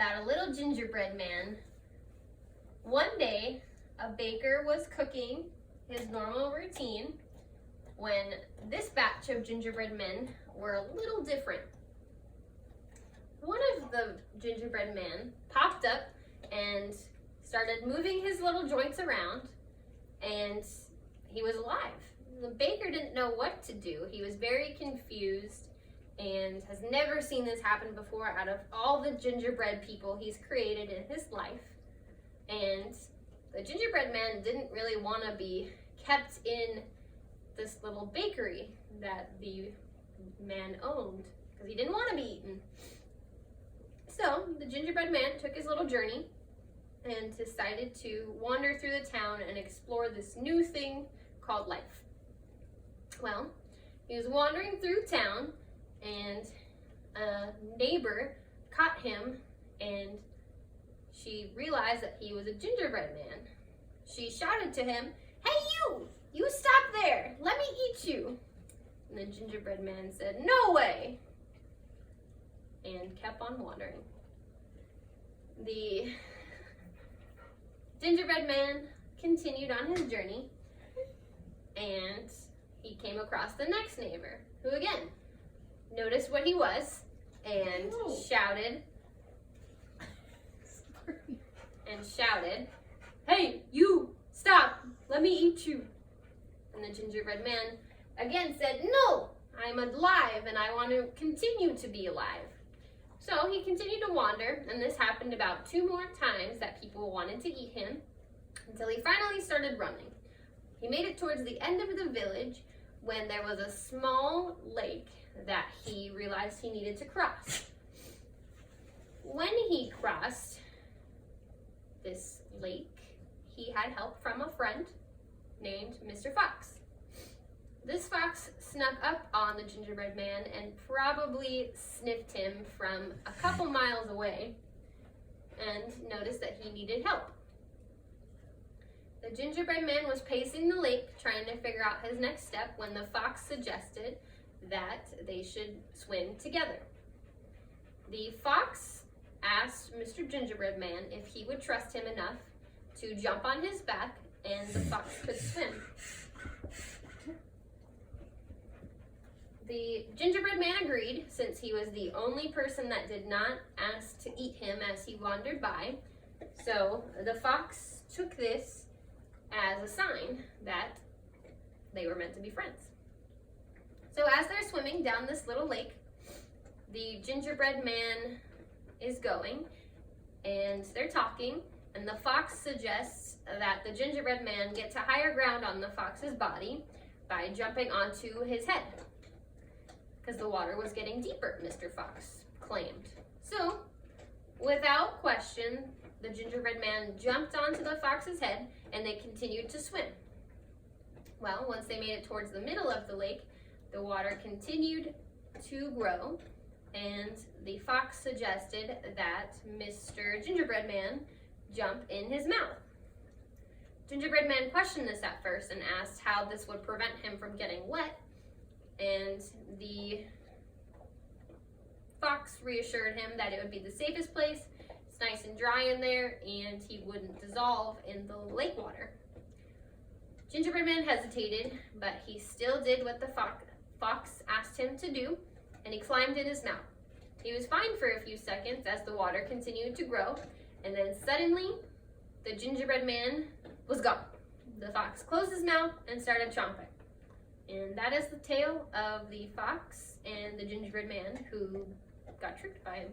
about a little gingerbread man. One day, a baker was cooking his normal routine when this batch of gingerbread men were a little different. One of the gingerbread men popped up and started moving his little joints around, and he was alive. The baker didn't know what to do. He was very confused and has never seen this happen before out of all the gingerbread people he's created in his life. And the gingerbread man didn't really want to be kept in this little bakery that the man owned because he didn't want to be eaten. So the gingerbread man took his little journey and decided to wander through the town and explore this new thing called life. Well, he was wandering through town and a neighbor caught him, and she realized that he was a gingerbread man. She shouted to him, "Hey you! You stop there! Let me eat you!" And the gingerbread man said, "No way!" and kept on wandering. The gingerbread man continued on his journey, and he came across the next neighbor, who again noticed what he was and shouted, "Hey, you, stop, let me eat you." And the gingerbread man again said, "No, I'm alive and I want to continue to be alive." So he continued to wander, and this happened about 2 more times that people wanted to eat him until he finally started running. He made it towards the end of the village when there was a small lake that he realized he needed to cross. When he crossed this lake, he had help from a friend named Mr. Fox. This fox snuck up on the gingerbread man and probably sniffed him from a couple miles away and noticed that he needed help. The gingerbread man was pacing the lake trying to figure out his next step when the fox suggested that they should swim together. The fox asked Mr. Gingerbread Man if he would trust him enough to jump on his back and the fox could swim. The gingerbread man agreed, since he was the only person that did not ask to eat him as he wandered by. So the fox took this as a sign that they were meant to be friends. So as they're swimming down this little lake, the gingerbread man is going and they're talking, and the fox suggests that the gingerbread man get to higher ground on the fox's body by jumping onto his head, because the water was getting deeper, Mr. Fox claimed. So, without question, the gingerbread man jumped onto the fox's head and they continued to swim. Well, once they made it towards the middle of the lake, the water continued to grow, and the fox suggested that Mr. Gingerbread Man jump in his mouth. Gingerbread Man questioned this at first and asked how this would prevent him from getting wet, and the fox reassured him that it would be the safest place. It's nice and dry in there, and he wouldn't dissolve in the lake water. Gingerbread Man hesitated, but he still did what the fox asked him to do, and he climbed in his mouth. He was fine for a few seconds as the water continued to grow, and then suddenly the gingerbread man was gone. The fox closed his mouth and started chomping. And that is the tale of the fox and the gingerbread man who got tricked by him.